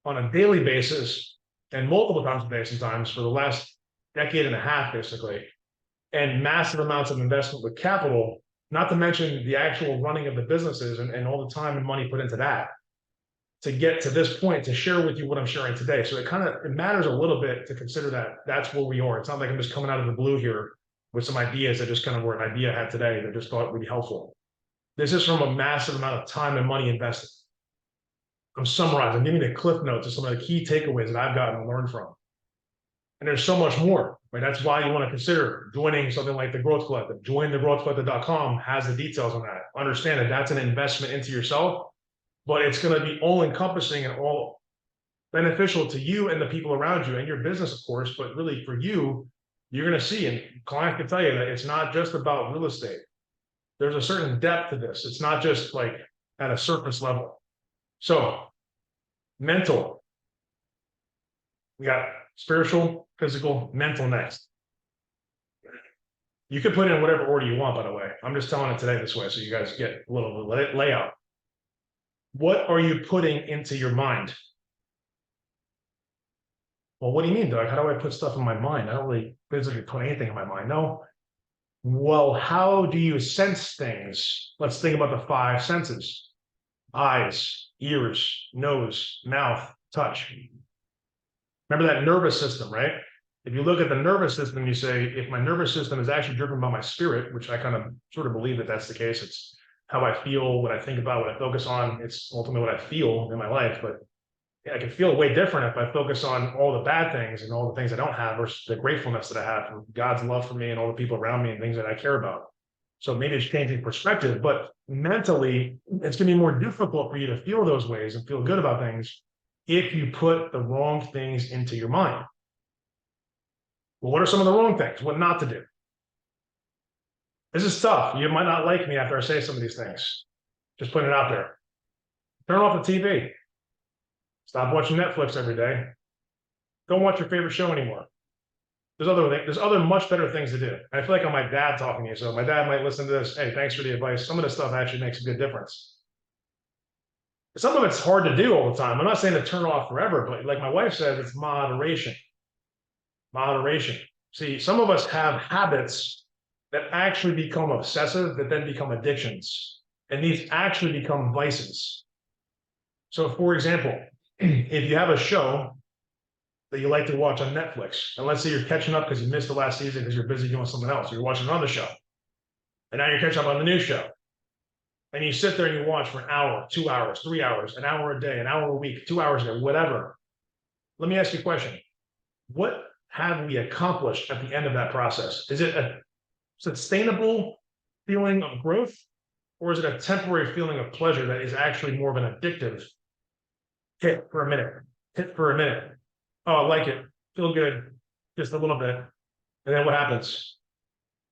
on a daily basis and multiple times a day sometimes for the last decade and a half, basically, and massive amounts of investment with capital, not to mention the actual running of the businesses and all the time and money put into that, to get to this point, to share with you what I'm sharing today. So it matters a little bit to consider that that's where we are. It's not like I'm just coming out of the blue here with some ideas that just kind of were an idea I had today that just thought would be helpful. This is from a massive amount of time and money invested. I'm summarizing, I'm giving you the cliff notes of some of the key takeaways that I've gotten to learn from. And there's so much more, right? That's why you want to consider joining something like the Growth Collective. Join thegrowthcollective.com has the details on that. Understand that that's an investment into yourself, but it's going to be all encompassing and all beneficial to you and the people around you and your business, of course, but really for you, you're going to see, and client can tell you that it's not just about real estate. There's a certain depth to this. It's not just like at a surface level. So mental, we got spiritual, physical, mental next. You can put in whatever order you want, by the way. I'm just telling it today this way so you guys get a little layout. What are you putting into your mind? Well, what do you mean, Doug? How do I put stuff in my mind? I don't really physically put anything in my mind. No. Well, how do you sense things? Let's think about the 5 senses: eyes, ears, nose, mouth, touch. Remember that nervous system, right? If you look at the nervous system, you say, if my nervous system is actually driven by my spirit, which I kind of sort of believe that that's the case, it's how I feel, what I think about, what I focus on, it's ultimately what I feel in my life. But I can feel way different if I focus on all the bad things and all the things I don't have versus the gratefulness that I have for God's love for me and all the people around me and things that I care about. So maybe it's changing perspective, but mentally, it's going to be more difficult for you to feel those ways and feel good about things if you put the wrong things into your mind. Well, what are some of the wrong things? What not to do? This is tough. You might not like me after I say some of these things. Just putting it out there. Turn off the TV. Stop watching Netflix every day. Don't watch your favorite show anymore. There's other much better things to do. I feel like I'm my dad talking to you, so my dad might listen to this. Hey, thanks for the advice. Some of this stuff actually makes a good difference. Some of it's hard to do all the time. I'm not saying to turn off forever, but like my wife says, it's moderation. Moderation. See, some of us have habits that actually become obsessive, that then become addictions. And these actually become vices. So for example, if you have a show that you like to watch on Netflix, and let's say you're catching up because you missed the last season because you're busy doing something else, you're watching another show, and now you're catching up on the new show, and you sit there and you watch for an hour, 2 hours, 3 hours, an hour a day, an hour a week, 2 hours a day, whatever. Let me ask you a question. What have we accomplished at the end of that process? Is it a sustainable feeling of growth, or is it a temporary feeling of pleasure that is actually more of an addictive hit for a minute? Oh, I like it. Feel good. just a little bit. And then what happens?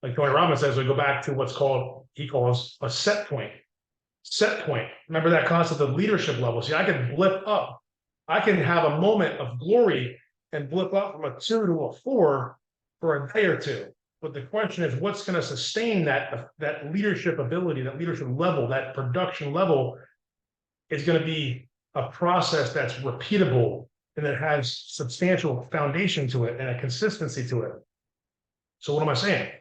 Like Tony Robbins says, we go back to what's called, he calls a set point. Set point. Remember that concept of leadership level. See, I can blip up. I can have a moment of glory and blip up from a 2 to a 4 for a day or two. But the question is, what's going to sustain that leadership ability, that leadership level, that production level is going to be a process that's repeatable and that has substantial foundation to it and a consistency to it. So what am I saying?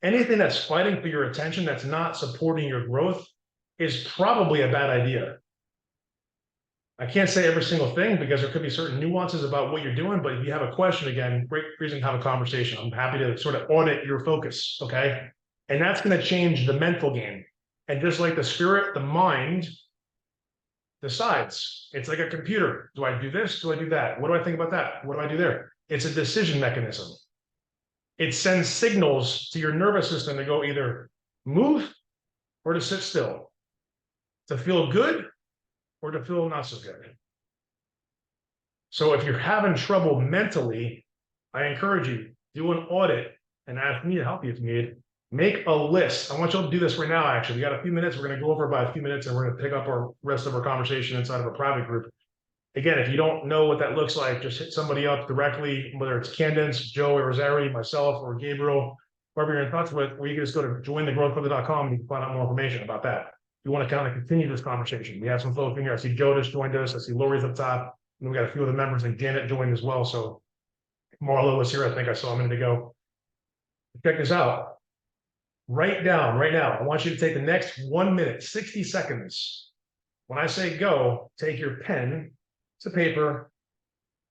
Anything that's fighting for your attention, that's not supporting your growth, is probably a bad idea. I can't say every single thing because there could be certain nuances about what you're doing, but if you have a question, again, great reason to have a conversation. I'm happy to sort of audit your focus, okay? And that's going to change the mental game. And just like the spirit, the mind decides. It's like a computer. Do I do this? Do I do that? What do I think about that? What do I do there? It's a decision mechanism. It sends signals to your nervous system to go either move or to sit still, to feel good or to feel not so good. So if you're having trouble mentally, I encourage you, do an audit and ask me to help you if you need. Make a list. I want you to do this right now, actually. We got a few minutes. We're going to go over by a few minutes and we're going to pick up our rest of our conversation inside of a private group. Again, if you don't know what that looks like, just hit somebody up directly, whether it's Candace, Joe, or Rosary, myself, or Gabriel, whoever you're in touch with, or you can just go to jointhegrowthclub.com and you can find out more information about that. You want to kind of continue this conversation. We have some folks in here. I see Joe just joined us. I see Lori's up top. And we got a few of the members, like Janet joined as well. So Marlo was here. I think I saw a minute ago. Check this out. Write down right now. I want you to take the next 1 minute, 60 seconds. When I say go, take your pen to paper,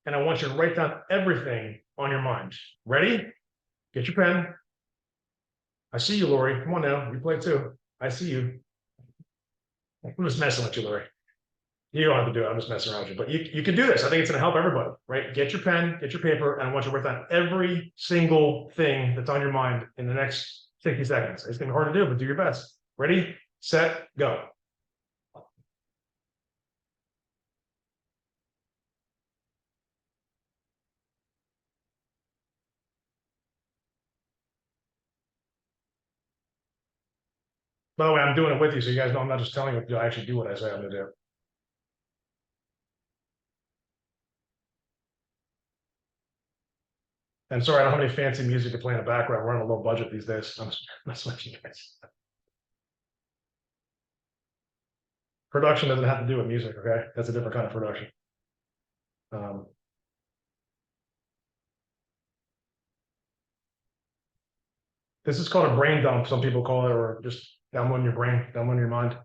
and I want you to write down everything on your mind. Ready? Get your pen. I see you, Lori. Come on now. You play too. I see you. I'm just messing with you, Lori. You don't have to do it. I'm just messing around with you. But you can do this. I think it's going to help everybody, right? Get your pen, get your paper, and I want you to write down every single thing that's on your mind in the next 60 seconds. It's going to be hard to do, but do your best. Ready, set, go. By the way, I'm doing it with you, so you guys know I'm not just telling you, I actually do what I say I'm going to do. And sorry, I don't have any fancy music to play in the background. We're on a low budget these days. I'm just messing with you guys. Production doesn't have to do with music, okay? That's a different kind of production. This is called a brain dump, some people call it, or just downloading your brain, downloading your mind.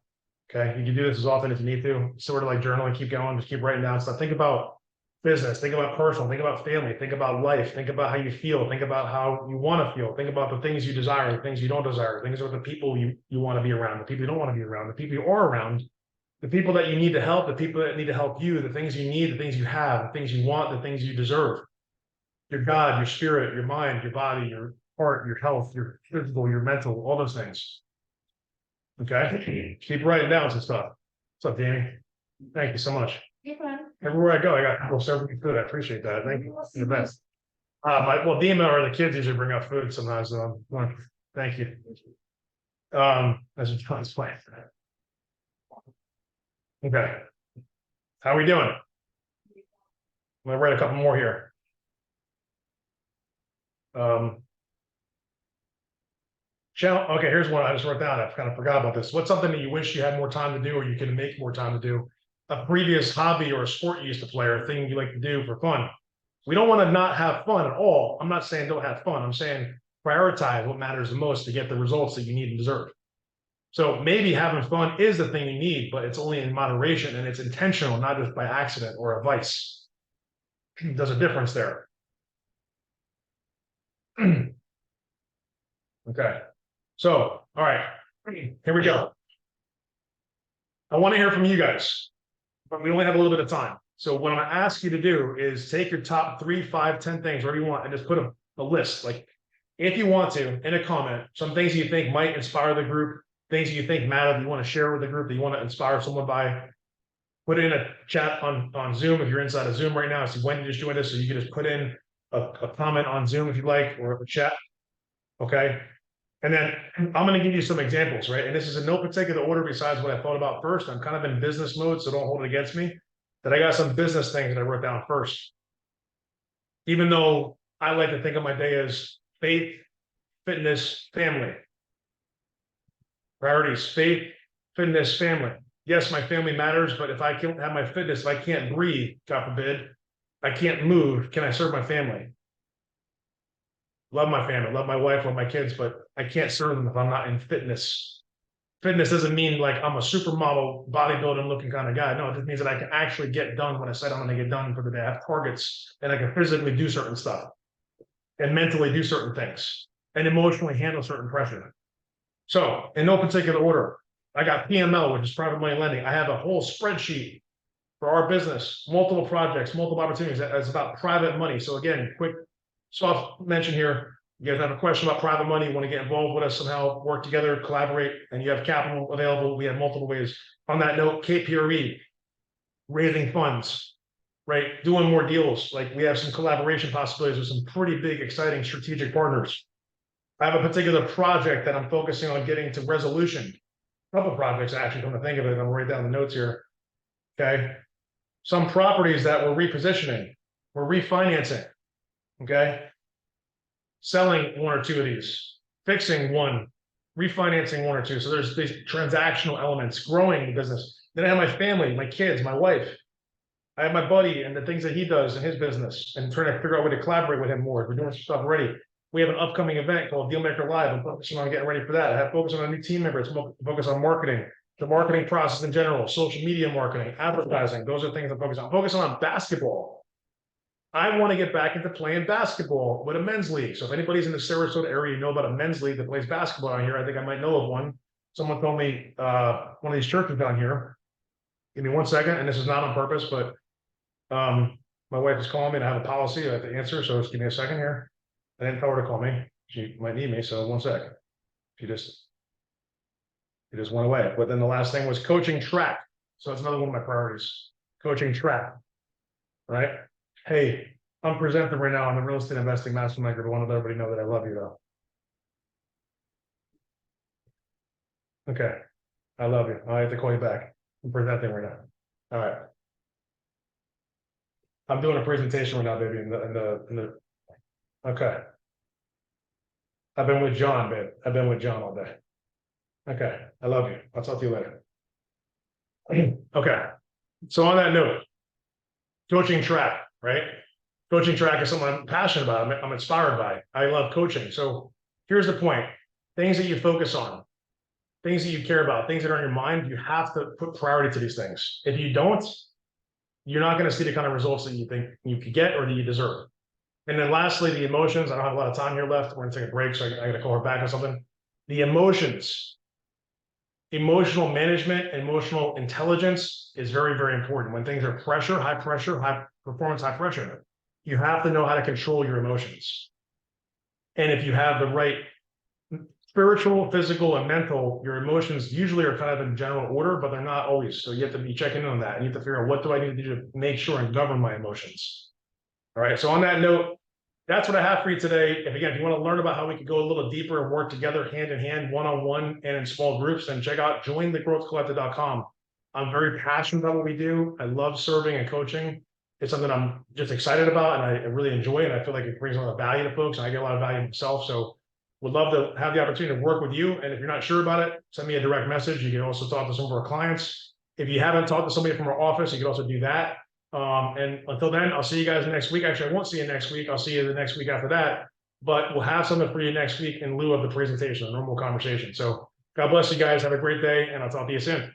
Okay, you can do this as often as you need to. Sort of like journaling, keep going, just keep writing down stuff. Think about business, think about personal, think about family, think about life, think about how you feel, think about how you want to feel, think about the things you desire, the things you don't desire, things about the people you want to be around, the people you don't want to be around, the people you are around, the people that you need to help, the people that need to help you, the things you need, the things you have, the things you want, the things you deserve. Your God, your spirit, your mind, your body, your heart, your health, your physical, your mental, all those things. Okay, keep writing down some stuff. What's up, Danny? Thank you so much. Everywhere I go, I got people serving me food. I appreciate that. Thank you. You're the best. Well, Dima or the kids usually bring up food sometimes. Thank you. That's what John's playing. Okay. How are we doing? I'm gonna write a couple more here. Okay, here's one I just wrote down. I kind of forgot about this. What's something that you wish you had more time to do, or you can make more time to do? A previous hobby or a sport you used to play, or a thing you like to do for fun. We don't want to not have fun at all. I'm not saying don't have fun. I'm saying prioritize what matters the most to get the results that you need and deserve. So maybe having fun is the thing you need, but it's only in moderation and it's intentional, not just by accident or a vice. There's a difference there. Okay. So, all right, here we go. I want to hear from you guys, but we only have a little bit of time. So what I'm going to ask you to do is take your top 3, 5, 10 things, whatever you want, and just put a list. Like, if you want to, in a comment, some things you think might inspire the group, things you think matter that you want to share with the group, that you want to inspire someone by. Put it in a chat on Zoom if you're inside of Zoom right now. I see Wendy just joined us, so you can just put in a comment on Zoom if you'd like, or a chat. Okay. And then I'm going to give you some examples, right? And this is in no particular order besides what I thought about first. I'm kind of in business mode, so don't hold it against me. That I got some business things that I wrote down first. Even though I like to think of my day as faith, fitness, family. Priorities: faith, fitness, family. Yes, my family matters, but if I can't have my fitness, if I can't breathe, God forbid, I can't move, can I serve my family? Love my family, love my wife, love my kids, but I can't serve them if I'm not in fitness. Fitness doesn't mean like I'm a supermodel, bodybuilding looking kind of guy. No, it just means that I can actually get done what I said I'm going to get done for the day. I have targets and I can physically do certain stuff and mentally do certain things and emotionally handle certain pressure. So in no particular order, I got PML, which is private money lending. I have a whole spreadsheet for our business, multiple projects, multiple opportunities. That's about private money. So again, quick soft mention here. You guys have a question about private money, want to get involved with us somehow, work together, collaborate, and you have capital available. We have multiple ways. On that note, KPRE, raising funds, right? Doing more deals. Like we have some collaboration possibilities with some pretty big, exciting strategic partners. I have a particular project that I'm focusing on getting to resolution. A couple of projects, actually, come to think of it, I'm gonna write down the notes here. Okay. Some properties that we're repositioning, we're refinancing. Okay. Selling one or two of these, fixing one, refinancing one or two. So there's these transactional elements, growing the business. Then I have my family, my kids, my wife. I have my buddy and the things that he does in his business and trying to figure out a way to collaborate with him more. We're doing some stuff already. We have an upcoming event called Dealmaker Live. I'm focusing on getting ready for that. I have focus on a new team member. It's focus on marketing, the marketing process in general, social media marketing, advertising. Those are things I'm focused on. I'm focusing on basketball. I want to get back into playing basketball with a men's league. So if anybody's in the Sarasota area, you know about a men's league that plays basketball down here, I think I might know of one. Someone told me one of these churches down here. Give me 1 second, and this is not on purpose, but my wife is calling me and I have a policy I have to answer. So just give me a second here. I didn't tell her to call me. She might need me. So 1 second. She just went away. But then the last thing was coaching track. So that's another one of my priorities. Coaching track. Right? Hey, I'm presenting right now on the real estate investing mastermind group. I want to let everybody know that I love you though. Okay. I love you. I have to call you back. I'm presenting right now. All right. I'm doing a presentation right now, baby. Okay. I've been with John, babe. I've been with John all day. Okay. I love you. I'll talk to you later. Okay. So on that note, coaching track, right? Coaching track is something I'm passionate about. I'm inspired by. I love coaching. So here's the point. Things that you focus on, things that you care about, things that are on your mind, you have to put priority to these things. If you don't, you're not going to see the kind of results that you think you could get or that you deserve. And then lastly, the emotions. I don't have a lot of time here left. We're going to take a break, so I got to call her back or something. The emotions. Emotional management, emotional intelligence is very, very important. When things are pressure, high performance, high pressure, you have to know how to control your emotions. And if you have the right spiritual, physical, and mental, your emotions usually are kind of in general order, but they're not always. So you have to be checking in on that. And you have to figure out what do I need to do to make sure and govern my emotions. All right. So on that note, that's what I have for you today. If you want to learn about how we could go a little deeper and work together hand in hand, one-on-one and in small groups, then check out jointhegrowthcollective.com. I'm very passionate about what we do. I love serving and coaching. It's something I'm just excited about and I really enjoy, and I feel like it brings a lot of value to folks, and I get a lot of value myself. So would love to have the opportunity to work with you. And if you're not sure about it, send me a direct message. You can also talk to some of our clients. If you haven't talked to somebody from our office, you can also do that. And until then, I'll see you guys next week. Actually, I won't see you next week. I'll see you the next week after that. But we'll have something for you next week in lieu of the presentation, a normal conversation. So God bless you guys. Have a great day, and I'll talk to you soon.